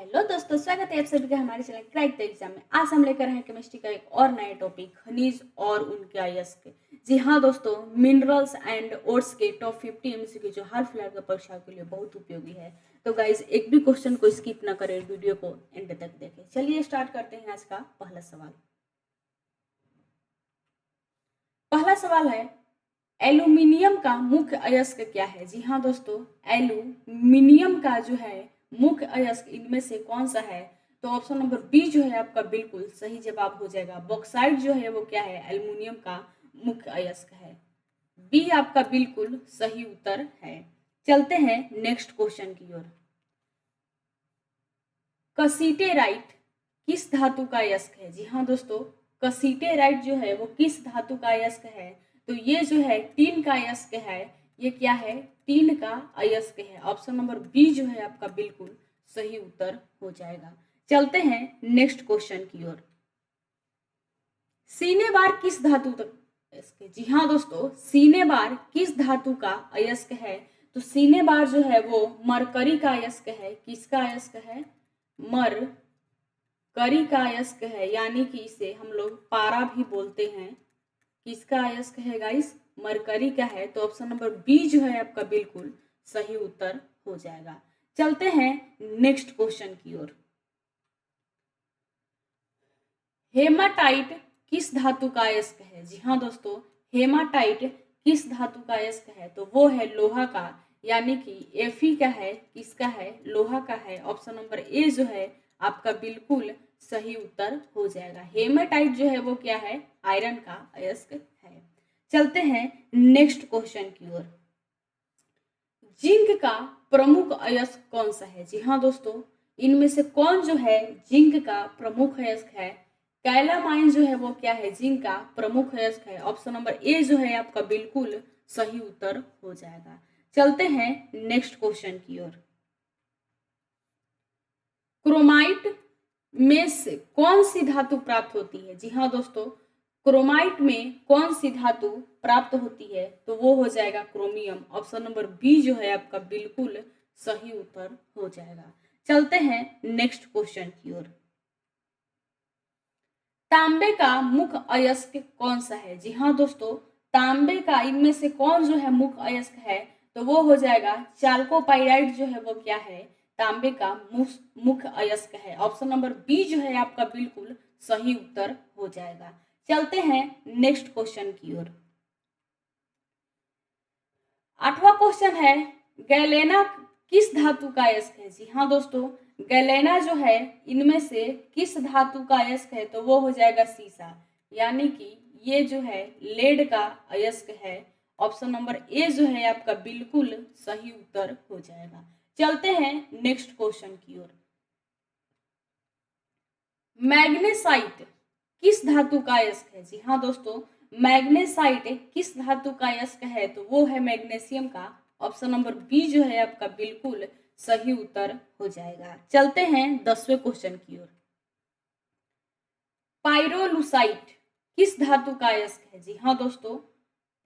Hello दोस्तों, स्वागत है आप सभी का हमारे चैनल क्रैक द एग्जाम में। आज हम लेकर आए हैं केमिस्ट्री का एक और नया टॉपिक, खनिज और उनके अयस्क। जी हाँ दोस्तों, मिनरल्स एंड ओट्स के टॉप 50 एमसीक्यू जो हाल फिलहाल की परीक्षाओं के लिए बहुत उपयोगी है। तो गाइज एक भी क्वेश्चन को स्किप ना करें, वीडियो को एंड तक देखें। चलिए स्टार्ट करते हैं आज का पहला सवाल। पहला सवाल है, एल्यूमिनियम का मुख्य अयस्क क्या है? जी हाँ दोस्तों, एल्यूमिनियम का जो है मुख्य अयस्क इनमें से कौन सा है? तो ऑप्शन नंबर बी जो है आपका बिल्कुल सही जवाब हो जाएगा। बॉक्साइट जो है वो क्या है? एल्यूमिनियम का मुख्य अयस्क है। बी आपका बिल्कुल सही उत्तर है। चलते हैं नेक्स्ट क्वेश्चन की ओर। कसीटेराइट किस धातु का अयस्क है? जी हाँ दोस्तों, कसीटेराइट जो है वो किस धातु का अयस्क है? तो ये जो है टीन का अयस्क है। ये क्या है? टीन का अयस्क है। ऑप्शन नंबर बी जो है आपका बिल्कुल सही उत्तर हो जाएगा। चलते हैं नेक्स्ट क्वेश्चन की ओर। सीने बार किस धातु तक अयस्क है? जी हाँ दोस्तों, सीने बार किस धातु का अयस्क है? तो सीने बार जो है वो मरकरी का अयस्क है। किसका अयस्क है? मरकरी का अयस्क है, यानी कि इसे हम लोग पारा भी बोलते हैं। किसका अयस्क है गाइस? मरकरी का है। तो ऑप्शन नंबर बी जो है आपका बिल्कुल सही उत्तर हो जाएगा। चलते हैं नेक्स्ट क्वेश्चन की ओर। हेमाटाइट किस धातु का अयस्क है? जी हाँ दोस्तों, हेमाटाइट किस धातु का अयस्क है? तो वो है लोहा का, यानी कि एफी का है। किसका है? लोहा का है। ऑप्शन नंबर ए जो है आपका बिल्कुल सही उत्तर हो जाएगा। हेमाटाइट जो है वो क्या है? आयरन का अयस्क है। चलते हैं नेक्स्ट क्वेश्चन की ओर। जिंक का प्रमुख अयस्क कौन सा है? जी हाँ दोस्तों, इनमें से कौन जो है जिंक का प्रमुख अयस्क है? कैलामाइन जो है वो क्या है? जिंक का प्रमुख अयस्क है। ऑप्शन नंबर ए जो है आपका बिल्कुल सही उत्तर हो जाएगा। चलते हैं नेक्स्ट क्वेश्चन की ओर। क्रोमाइट में से कौन सी धातु प्राप्त होती है? जी हाँ दोस्तों, क्रोमाइट में कौन सी धातु प्राप्त होती है? तो वो हो जाएगा क्रोमियम। ऑप्शन नंबर बी जो है आपका बिल्कुल सही उत्तर हो जाएगा। चलते हैं नेक्स्ट क्वेश्चन की ओर। तांबे का मुख्य अयस्क कौन सा है? जी हाँ दोस्तों, तांबे का इनमें से कौन जो है मुख्य अयस्क है? तो वो हो जाएगा चाल्कोपाइराइड जो है वो क्या है? तांबे का मुख्य अयस्क है। ऑप्शन नंबर बी जो है आपका बिल्कुल सही उत्तर हो जाएगा। चलते हैं नेक्स्ट क्वेश्चन की ओर। 8वां क्वेश्चन है, गैलेना किस धातु का अयस्क है? जी हाँ दोस्तों, गैलेना जो है इनमें से किस धातु का अयस्क है? तो वो हो जाएगा सीसा, यानी कि ये जो है लेड का अयस्क है। ऑप्शन नंबर ए जो है आपका बिल्कुल सही उत्तर हो जाएगा। चलते हैं नेक्स्ट क्वेश्चन की ओर। मैग्नेसाइट किस धातु का अयस्क है? जी हाँ दोस्तों, मैग्नेसाइट किस धातु का अयस्क है? तो वो है मैग्नीशियम का। ऑप्शन नंबर बी जो है आपका बिल्कुल सही उत्तर हो जाएगा। चलते हैं 10वें क्वेश्चन की ओर। पाइरोलुसाइट किस धातु का अयस्क है? जी हाँ दोस्तों,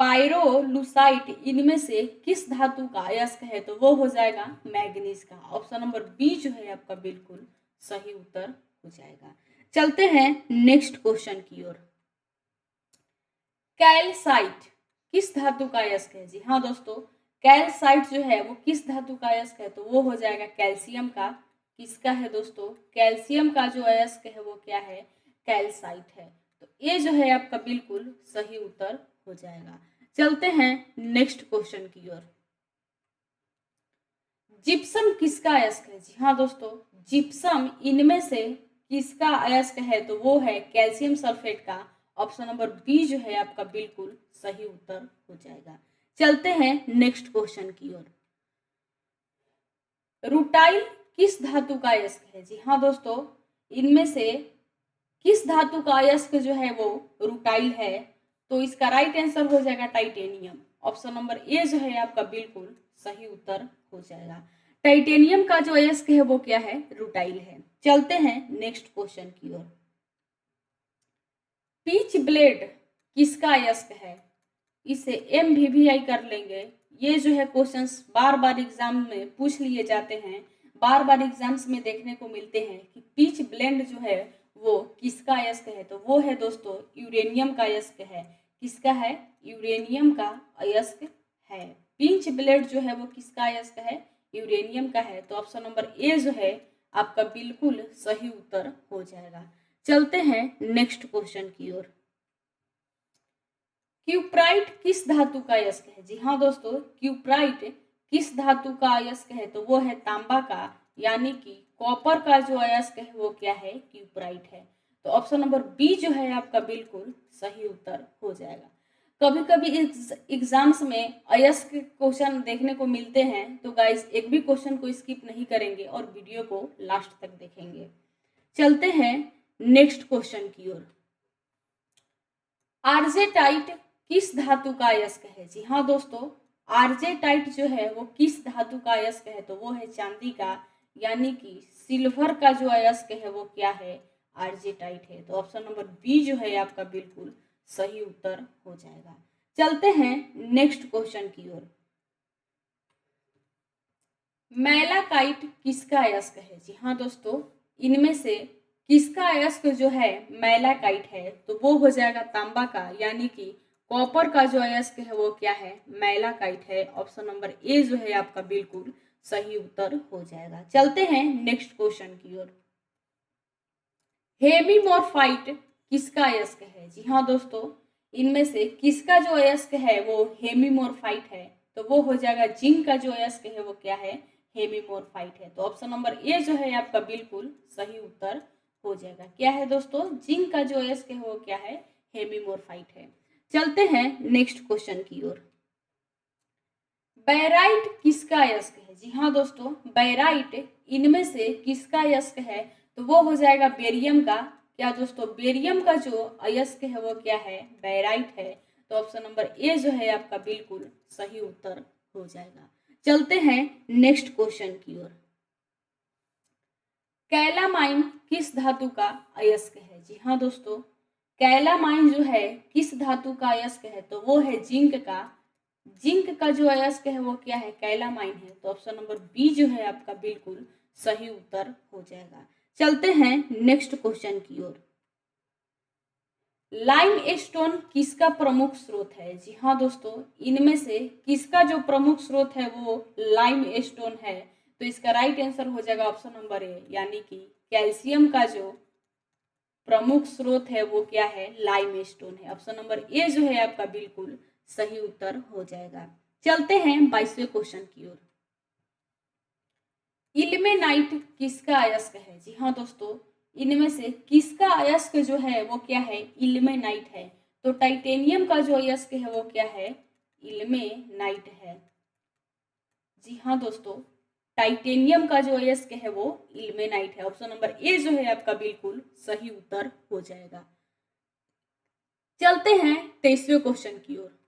पाइरोलुसाइट इनमें से किस धातु का अयस्क है? तो वो हो जाएगा मैग्नीज का। ऑप्शन नंबर बी जो है आपका बिल्कुल सही उत्तर हो जाएगा। चलते हैं नेक्स्ट क्वेश्चन की ओर। कैल्साइट किस धातु का अयस्क है? जी हाँ दोस्तों, कैल्साइट जो है वो किस धातु का अयस्क है? तो वो हो जाएगा कैल्शियम का। किसका है दोस्तों? कैल्शियम का जो अयस्क है वो क्या है? कैल्साइट है। तो ये जो है आपका बिल्कुल सही उत्तर हो जाएगा। चलते हैं नेक्स्ट क्वेश्चन की ओर। जिप्सम किसका अयस्क है? जी हाँ दोस्तों, जिप्सम इनमें से किसका अयस्क है? तो वो है कैल्शियम सल्फेट का। ऑप्शन नंबर बी जो है आपका बिल्कुल सही उत्तर हो जाएगा। चलते हैं नेक्स्ट क्वेश्चन की ओर। रूटाइल किस धातु का अयस्क है? जी हाँ दोस्तों, इनमें से किस धातु का अयस्क जो है वो रूटाइल है? तो इसका राइट आंसर हो जाएगा टाइटेनियम। ऑप्शन नंबर ए जो है आपका बिल्कुल सही उत्तर हो जाएगा। टाइटेनियम का जो अयस्क है वो क्या है? रूटाइल है। चलते हैं नेक्स्ट क्वेश्चन की ओर। पिच ब्लेड किसका अयस्क है? इसे MVVI कर लेंगे। ये जो है क्वेश्चंस बार बार एग्जाम में पूछ लिए जाते हैं। बार बार एग्जाम्स में देखने को मिलते हैं कि पिच ब्लेंड जो है वो किसका अयस्क है, तो वो है दोस्तों यूरेनियम का अयस्क है। किसका है? यूरेनियम का अयस्क है। पिंच ब्लेंड जो है वो किसका अयस्क है? यूरेनियम का है। तो ऑप्शन नंबर ए जो है आपका बिल्कुल सही उत्तर हो जाएगा। चलते हैं नेक्स्ट क्वेश्चन की ओर। क्यूप्राइट किस धातु का अयस्क है? जी हाँ दोस्तों, क्यूप्राइट किस धातु का अयस्क है, तो वो है तांबा का, यानी कि कॉपर का जो अयस्क है वो क्या है? क्यूप्राइट है। तो ऑप्शन नंबर बी जो है आपका बिल्कुल सही उत्तर हो जाएगा। कभी कभी एग्जाम्स में अयस्क क्वेश्चन देखने को मिलते हैं, तो गाइस एक भी क्वेश्चन को स्किप नहीं करेंगे और वीडियो को लास्ट तक देखेंगे। चलते हैं नेक्स्ट क्वेश्चन की ओर। आर्जेटाइट किस धातु का अयस्क है? जी हाँ दोस्तों, आर्जेटाइट जो है वो किस धातु का अयस्क है, तो वो है चांदी का, यानी कि सिल्वर का जो अयस्क है वो क्या है? आर्जेटाइट है। तो ऑप्शन नंबर बी जो है आपका बिल्कुल सही उत्तर हो जाएगा। चलते हैं नेक्स्ट क्वेश्चन की ओर। मैलाकाइट किसका अयस्क है? जी हाँ दोस्तों, इनमें से किसका अयस्क जो है मैलाकाइट है, तो वो हो जाएगा तांबा का, यानी कि कॉपर का जो अयस्क है वो क्या है? मैलाकाइट है। ऑप्शन नंबर ए जो है आपका बिल्कुल सही उत्तर हो जाएगा। चलते हैं नेक्स्ट क्वेश्चन की ओर। हेमीमोरफाइट किसका अयस्क है? जी हाँ दोस्तों, इनमें से किसका जो अयस्क है वो हेमीमोरफाइट है, तो वो हो जाएगा जिंक का जो अयस्क है वो क्या है? हेमीमोरफाइट है। तो ऑप्शन नंबर ए जो है आपका बिल्कुल सही उत्तर हो जाएगा। क्या है दोस्तों? जिंक का जो अयस्क है वो क्या है? हेमीमोरफाइट है। चलते हैं नेक्स्ट क्वेश्चन की ओर। बैराइट किसका अयस्क है? जी हाँ दोस्तों, बैराइट इनमें से किसका अयस्क है, तो वो हो जाएगा बेरियम का। क्या दोस्तों? बेरियम का जो अयस्क है वो क्या है? बैराइट है। तो ऑप्शन नंबर ए जो है आपका बिल्कुल सही उत्तर हो जाएगा। चलते हैं नेक्स्ट क्वेश्चन की ओर। कैलामाइन किस धातु का अयस्क है? जी हाँ दोस्तों, कैलामाइन जो है किस धातु का अयस्क है, तो वो है जिंक का। जिंक का जो अयस्क है वो क्या है? कैलामाइन है। तो ऑप्शन नंबर बी जो है आपका बिल्कुल सही उत्तर हो जाएगा। चलते हैं नेक्स्ट क्वेश्चन की ओर। लाइम स्टोन किसका प्रमुख स्रोत है? जी हाँ दोस्तों, इनमें से किसका जो प्रमुख स्रोत है वो लाइम स्टोन है। तो इसका राइट आंसर हो जाएगा ऑप्शन नंबर ए, यानी कि कैल्शियम का जो प्रमुख स्रोत है वो क्या है? लाइम स्टोन है। ऑप्शन नंबर ए जो है आपका बिल्कुल सही उत्तर हो जाएगा। चलते हैं 22वें क्वेश्चन की ओर। इल्मेनाइट किसका अयस्क है? जी हाँ दोस्तों, इनमें से किसका अयस्क जो है वो क्या है? इल्मेनाइट है। तो टाइटेनियम का जो अयस्क है वो क्या है? इल्मेनाइट है। जी हाँ दोस्तों, टाइटेनियम का जो अयस्क है वो इल्मेनाइट है। ऑप्शन नंबर ए जो है आपका बिल्कुल सही उत्तर हो जाएगा। चलते हैं 23वें क्वेश्चन की ओर।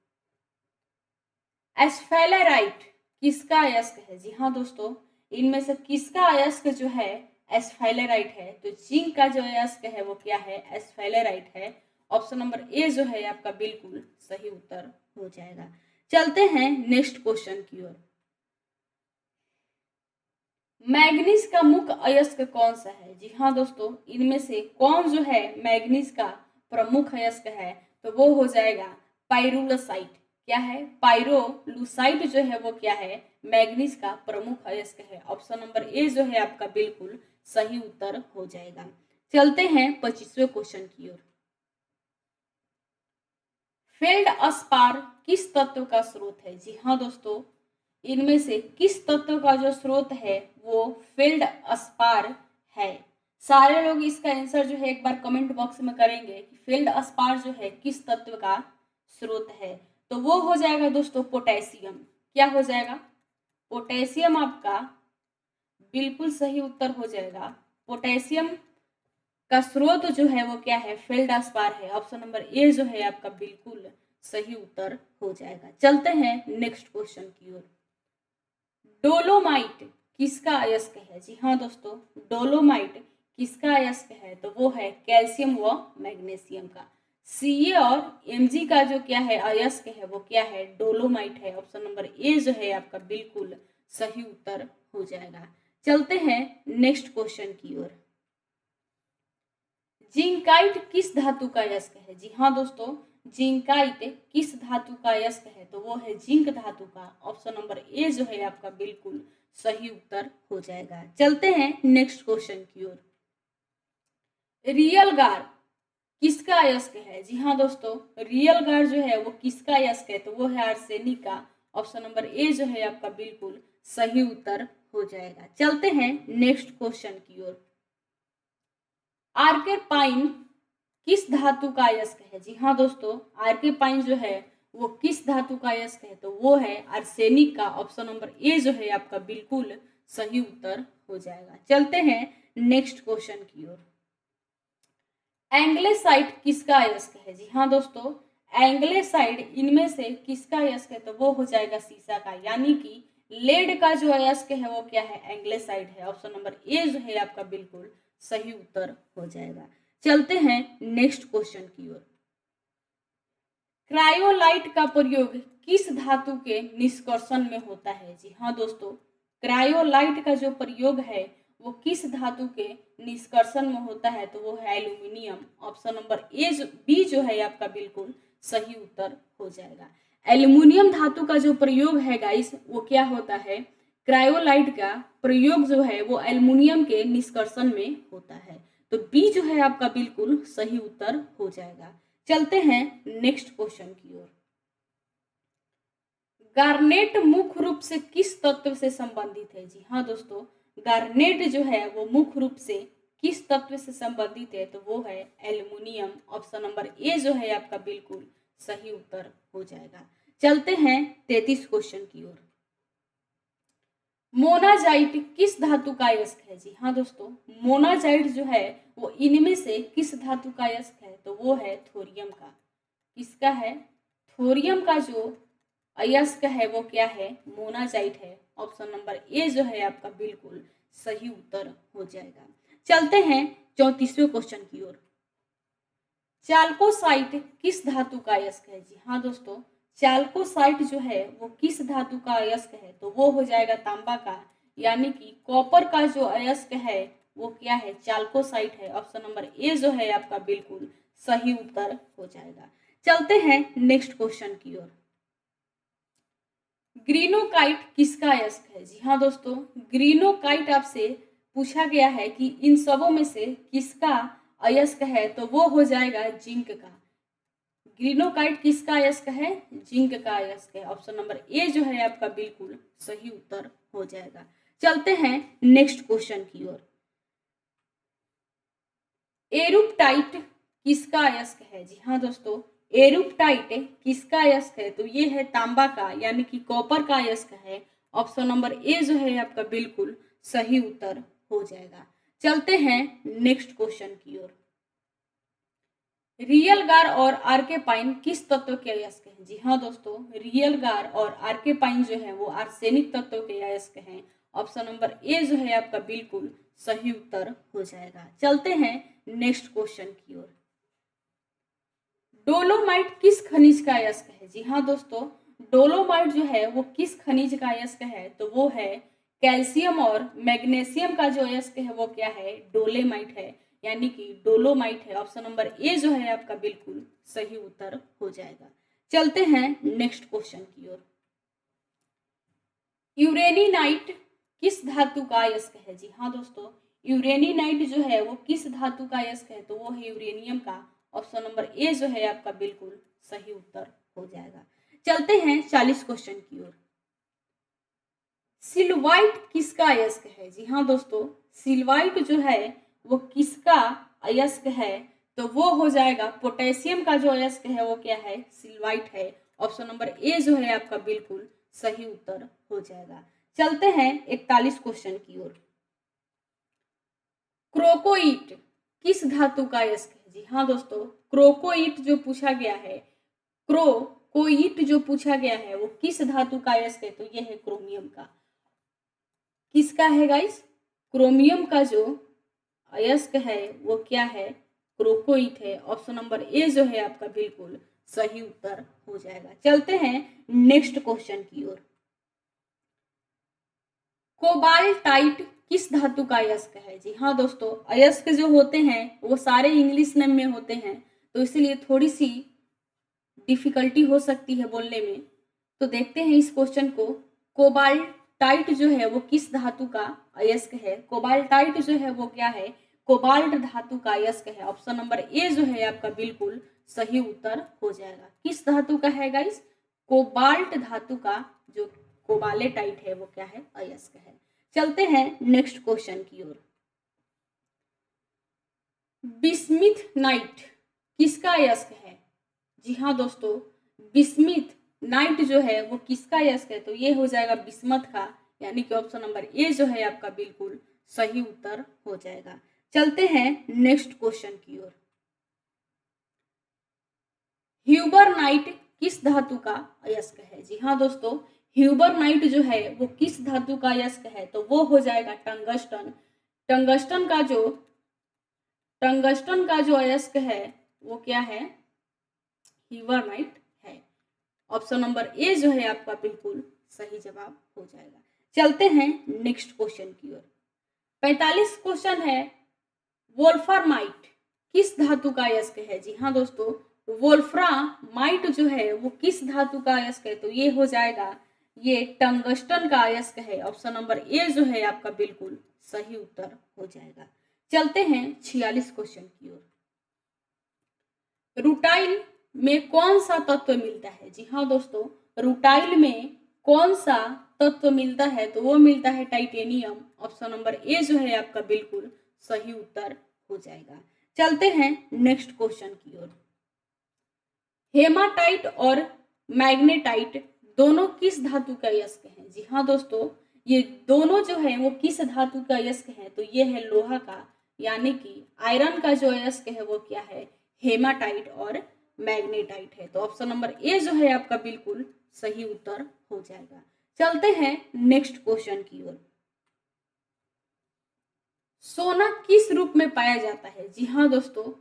एस्फेलेराइट किसका अयस्क है? जी हाँ दोस्तों, इनमें से किसका अयस्क जो है एस्फेलेराइट है, तो जिंक का जो अयस्क है वो क्या है? एस्फेलेराइट है। ऑप्शन नंबर ए जो है आपका बिल्कुल सही उत्तर हो जाएगा। चलते हैं नेक्स्ट क्वेश्चन की ओर। मैग्नीज का मुख्य अयस्क कौन सा है? जी हाँ दोस्तों, इनमें से कौन जो है मैग्नीज का प्रमुख अयस्क है, तो वो हो जाएगा पाइरुलोसाइट। क्या है? पाइरोलुसाइट जो है वो क्या है? मैग्नीज का प्रमुख अयस्क है। ऑप्शन नंबर ए जो है आपका बिल्कुल सही उत्तर हो जाएगा। चलते हैं 25वें क्वेश्चन की ओर। फेल्ड अस्पार किस तत्व का स्रोत है? जी हाँ दोस्तों, इनमें से किस तत्व का जो स्रोत है वो फेल्ड अस्पार है। सारे लोग इसका आंसर जो है एक बार कमेंट बॉक्स में करेंगे कि फेल्ड अस्पार जो है किस तत्व का स्रोत है, तो वो हो जाएगा दोस्तों पोटेशियम। क्या हो जाएगा? पोटेशियम आपका बिल्कुल सही उत्तर हो जाएगा। पोटेशियम का स्रोत जो है वो क्या है? फेल्डास्पार है। ऑप्शन नंबर ए जो है आपका बिल्कुल सही उत्तर हो जाएगा। चलते हैं नेक्स्ट क्वेश्चन की ओर। डोलोमाइट किसका अयस्क है? जी हाँ दोस्तों, डोलोमाइट किसका अयस्क है, तो वो है कैल्शियम व मैग्नीशियम का। Ca और Mg का जो क्या है अयस्क है वो क्या है? डोलोमाइट है। ऑप्शन नंबर ए जो है आपका बिल्कुल सही उत्तर हो जाएगा। चलते हैं नेक्स्ट क्वेश्चन की ओर। जिंकाइट किस धातु का अयस्क है? जी हाँ दोस्तों, जिंकाइट किस धातु का अयस्क है? तो वो है जिंक धातु का। ऑप्शन नंबर ए जो है आपका बिल्कुल सही उत्तर हो जाएगा। चलते हैं नेक्स्ट क्वेश्चन की ओर। रियल गार किसका अयस्क है? जी हाँ दोस्तों, रियल गार जो है वो किसका अयस्क है? तो वो है आर्सेनिक का। ऑप्शन नंबर ए जो है आपका बिल्कुल सही उत्तर हो जाएगा। चलते हैं नेक्स्ट क्वेश्चन की ओर। आर्केपाइन किस धातु का अयस्क है? जी हाँ दोस्तों, आर्केपाइन जो है वो किस धातु का अयस्क है? तो वो है आर्सेनिक का। ऑप्शन नंबर ए जो है आपका बिल्कुल सही उत्तर हो जाएगा। चलते हैं नेक्स्ट क्वेश्चन की ओर। एंग्लेसाइट किसका अयस्क है? जी हाँ दोस्तों, एंग्लेसाइड इनमें से किसका अयस्क है? तो वो हो जाएगा सीसा का, यानी कि लेड का जो अयस्क है वो क्या है? एंग्लेसाइड है। ऑप्शन नंबर ए जो है आपका बिल्कुल सही उत्तर हो जाएगा। चलते हैं नेक्स्ट क्वेश्चन की ओर। क्रायोलाइट का प्रयोग किस धातु के निष्कर्षण में होता है? जी हाँ दोस्तों, क्रायोलाइट का जो प्रयोग है वो किस धातु के निष्कर्षण में होता है? तो वो है aluminium. Option number A B जो है आपका बिल्कुल सही उत्तर हो जाएगा। एल्यूमिनियम धातु का जो प्रयोग है गाइस वो क्या होता है? क्रायोलाइट का प्रयोग जो है वो एल्यूमिनियम के निष्कर्षण में होता है। तो बी जो है आपका बिल्कुल सही उत्तर हो जाएगा। चलते हैं नेक्स्ट क्वेश्चन की ओर। गार्नेट मुख्य रूप से किस तत्व से संबंधित है? जी हाँ दोस्तों, गार्नेट जो है वो मुख्य रूप से किस तत्व से संबंधित है? तो वो है एल्युमिनियम। ऑप्शन नंबर ए जो है आपका बिल्कुल सही उत्तर हो जाएगा। चलते हैं 33 क्वेश्चन की ओर। मोनाजाइट किस धातु का अयस्क है? जी हाँ दोस्तों, मोनाजाइट जो है वो इनमें से किस धातु का अयस्क है? तो वो है थोरियम का। किसका है? थोरियम का जो अयस्क है वो क्या है? मोनाजाइट है। ऑप्शन नंबर ए जो है आपका बिल्कुल सही उत्तर हो जाएगा। चलते हैं 34वें क्वेश्चन की ओर। चाल्कोसाइट किस धातु का अयस्क है? जी हाँ दोस्तों, चाल्कोसाइट जो है वो किस धातु का अयस्क है? तो वो हो जाएगा तांबा का, यानी कि कॉपर का जो अयस्क है वो क्या है? चाल्कोसाइट है। ऑप्शन नंबर ए जो है आपका बिल्कुल सही उत्तर हो जाएगा। चलते हैं नेक्स्ट क्वेश्चन की ओर। ग्रीनोकाइट किसका अयस्क है? जी हाँ दोस्तों, ग्रीनोकाइट आपसे पूछा गया है कि इन सबों में से किसका अयस्क है? तो वो हो जाएगा जिंक का। ग्रीनोकाइट किसका अयस्क है? जिंक का अयस्क है। ऑप्शन नंबर ए जो है आपका बिल्कुल सही उत्तर हो जाएगा। चलते हैं नेक्स्ट क्वेश्चन की ओर। एरुपटाइट किसका अयस्क है? जी हाँ दोस्तों, एरुपटाइट किसका अयस्क है? तो ये है तांबा का, यानी कि कॉपर का अयस्क है। ऑप्शन नंबर ए जो है आपका बिल्कुल सही उत्तर हो जाएगा। चलते हैं नेक्स्ट क्वेश्चन की ओर। रियल गार और आर्केपाइन किस तत्व के अयस्क हैं? जी हाँ दोस्तों, रियल गार और आर्केपाइन जो है वो आर्सेनिक तत्व के अयस्क हैं। ऑप्शन नंबर ए जो है आपका बिल्कुल सही उत्तर हो जाएगा। चलते हैं नेक्स्ट क्वेश्चन की ओर। डोलोमाइट किस खनिज का अयस्क है? जी हाँ दोस्तों, डोलोमाइट जो है वो किस खनिज का अयस्क है? तो वो है कैल्शियम और मैग्नीशियम का जो अयस्क है वो क्या है? डोलेमाइट है, यानी कि डोलोमाइट है। ऑप्शन नंबर ए जो है आपका बिल्कुल सही उत्तर हो जाएगा। चलते हैं नेक्स्ट क्वेश्चन की ओर। यूरेनिनाइट किस धातु का अयस्क है? जी हाँ दोस्तों, यूरेनिनाइट जो है वो किस धातु का अयस्क है? तो वो है यूरेनियम का। ऑप्शन नंबर ए जो है आपका बिल्कुल सही उत्तर हो जाएगा। चलते हैं 40 क्वेश्चन की ओर। सिल्वाइट किसका अयस्क है? जी हाँ दोस्तों, सिल्वाइट जो है वो किसका अयस्क है? तो वो हो जाएगा पोटेशियम का जो अयस्क है वो क्या है? सिल्वाइट है। ऑप्शन नंबर ए जो है आपका बिल्कुल सही उत्तर हो जाएगा। चलते हैं 41 क्वेश्चन की ओर। क्रोकोइट किस धातु का अयस्क है? जी हाँ दोस्तों, क्रोकोइट जो पूछा गया है, क्रोकोइट जो पूछा गया है वो किस धातु का अयस्क है? तो ये है क्रोमियम का। किसका है गाइस? क्रोमियम का जो अयस्क है वो क्या है? क्रोकोइट है। ऑप्शन नंबर ए जो है आपका बिल्कुल सही उत्तर हो जाएगा। चलते हैं नेक्स्ट क्वेश्चन की ओर। कोबाल्टाइट किस धातु का अयस्क है? जी हाँ दोस्तों, अयस्क जो होते हैं वो सारे इंग्लिश नेम में होते हैं, तो इसलिए थोड़ी सी डिफिकल्टी हो सकती है बोलने में। तो देखते हैं इस क्वेश्चन को। कोबाल्टाइट जो है वो किस धातु का अयस्क है? कोबाल्टाइट जो है वो क्या है? कोबाल्ट धातु का अयस्क है। ऑप्शन नंबर ए जो है आपका बिल्कुल सही उत्तर हो जाएगा। किस धातु का है गाइस? कोबाल्ट धातु का जो कोबालेटाइट है वो क्या है? अयस्क है। चलते हैं नेक्स्ट क्वेश्चन की ओर। बिस्मिथ नाइट किसका अयस्क है? जी हाँ दोस्तों, बिस्मिथ नाइट जो है वो किसका अयस्क है? तो ये हो जाएगा बिस्मथ का, यानी कि ऑप्शन नंबर ए जो है आपका बिल्कुल सही उत्तर हो जाएगा। चलते हैं नेक्स्ट क्वेश्चन की ओर। ह्यूबरनाइट किस धातु का अयस्क है? जी हाँ दोस्तों, ह्यूबरनाइट जो है वो किस धातु का अयस्क है? तो वो हो जाएगा टंगस्टन। टंगस्टन का जो अयस्क है वो क्या है? ह्यूबरनाइट है। ऑप्शन नंबर ए जो है आपका बिल्कुल सही जवाब हो जाएगा। चलते हैं नेक्स्ट क्वेश्चन की ओर। 45 क्वेश्चन है, वोल्फ्रामाइट किस धातु का अयस्क है? जी हाँ दोस्तों, वोल्फ्रामाइट जो है वो किस धातु का अयस्क है? तो ये हो जाएगा, ये टंगस्टन का अयस्क है। ऑप्शन नंबर ए जो है आपका बिल्कुल सही उत्तर हो जाएगा। चलते हैं 46 क्वेश्चन की ओर। रूटाइल में कौन सा तत्व मिलता है? जी हाँ दोस्तों, रूटाइल में कौन सा तत्व मिलता है? तो वो मिलता है टाइटेनियम। ऑप्शन नंबर ए जो है आपका बिल्कुल सही उत्तर हो जाएगा। चलते हैं नेक्स्ट क्वेश्चन की ओर। हेमाटाइट और मैग्नेटाइट दोनों किस धातु का अयस्क है? जी हाँ दोस्तों, ये दोनों जो है वो किस धातु का अयस्क है? तो ये है लोहा का, यानी कि आयरन का जो अयस्क है वो क्या है? हेमाटाइट और मैग्नेटाइट है। तो ऑप्शन नंबर ए जो है आपका बिल्कुल सही उत्तर हो जाएगा। चलते हैं नेक्स्ट क्वेश्चन की ओर। सोना किस रूप में पाया जाता है? जी हाँ दोस्तों,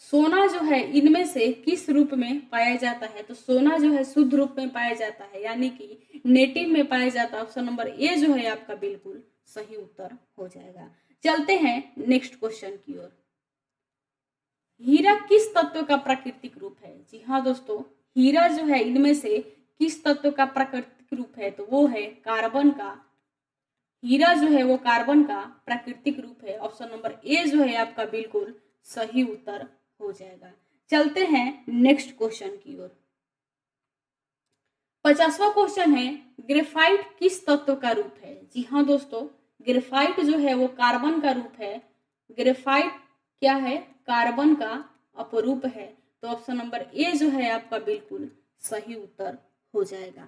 सोना जो है इनमें से किस रूप में पाया जाता है? तो सोना जो है शुद्ध रूप में पाया जाता है, यानी कि नेटिव में पाया जाता है। ऑप्शन नंबर ए जो है आपका बिल्कुल सही उत्तर हो जाएगा। चलते हैं नेक्स्ट क्वेश्चन की ओर। हीरा किस तत्व का प्राकृतिक रूप है? जी हाँ दोस्तों, हीरा जो है इनमें से किस तत्व का प्राकृतिक रूप है? तो वो है कार्बन का। हीरा जो है वो कार्बन का प्राकृतिक रूप है। ऑप्शन नंबर ए जो है आपका बिल्कुल सही उत्तर हो जाएगा। चलते हैं नेक्स्ट क्वेश्चन की ओर। 50वां क्वेश्चन है, ग्रेफाइट किस तत्व का रूप है? जी हाँ दोस्तों, ग्रेफाइट जो है वो कार्बन का रूप है। ग्रेफाइट क्या है? कार्बन का अपरूप है। तो ऑप्शन नंबर ए जो है आपका बिल्कुल सही उत्तर हो जाएगा।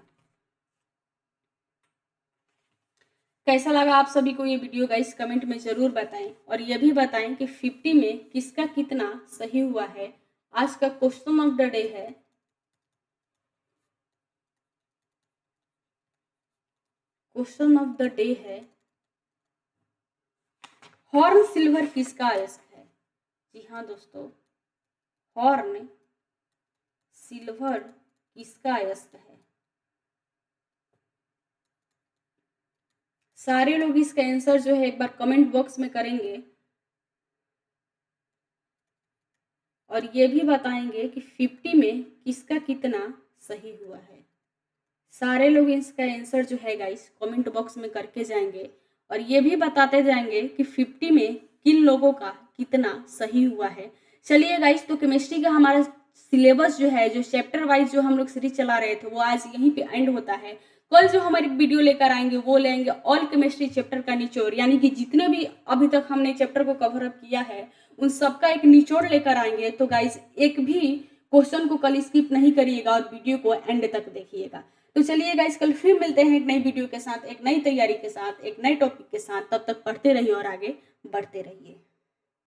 कैसा लगा आप सभी को ये वीडियो गाइस? कमेंट में जरूर बताएं, और ये भी बताएं कि 50 में किसका कितना सही हुआ है। आज का क्वेश्चन ऑफ द डे है, हॉर्न सिल्वर किसका अयस्क है? जी हाँ दोस्तों, हॉर्न सिल्वर किसका अयस्क है? सारे लोग इसका आंसर जो है एक बार कमेंट बॉक्स में करेंगे, और ये भी बताएंगे कि 50 में किसका कितना सही हुआ है। सारे लोग इसका आंसर जो है गाइस कमेंट बॉक्स में करके जाएंगे, और ये भी बताते जाएंगे कि 50 में किन लोगों का कितना सही हुआ है। चलिए गाइस, तो केमिस्ट्री का हमारा सिलेबस जो है, जो चैप्टर वाइज जो हम लोग सीरीज चला रहे थे, वो आज यहीं पे एंड होता है। कल जो हमारी वीडियो लेकर आएंगे वो लेंगे ऑल केमिस्ट्री चैप्टर का निचोड़, यानी कि जितने भी अभी तक हमने चैप्टर को कवर अप किया है उन सबका एक निचोड़ लेकर आएंगे। तो गाइस, एक भी क्वेश्चन को कल स्किप नहीं करिएगा और वीडियो को एंड तक देखिएगा। तो चलिए गाइस, कल फिर मिलते हैं एक नई वीडियो के साथ, एक नई तैयारी के साथ, एक नए टॉपिक के साथ। तब तक पढ़ते रहिए और आगे बढ़ते रहिए।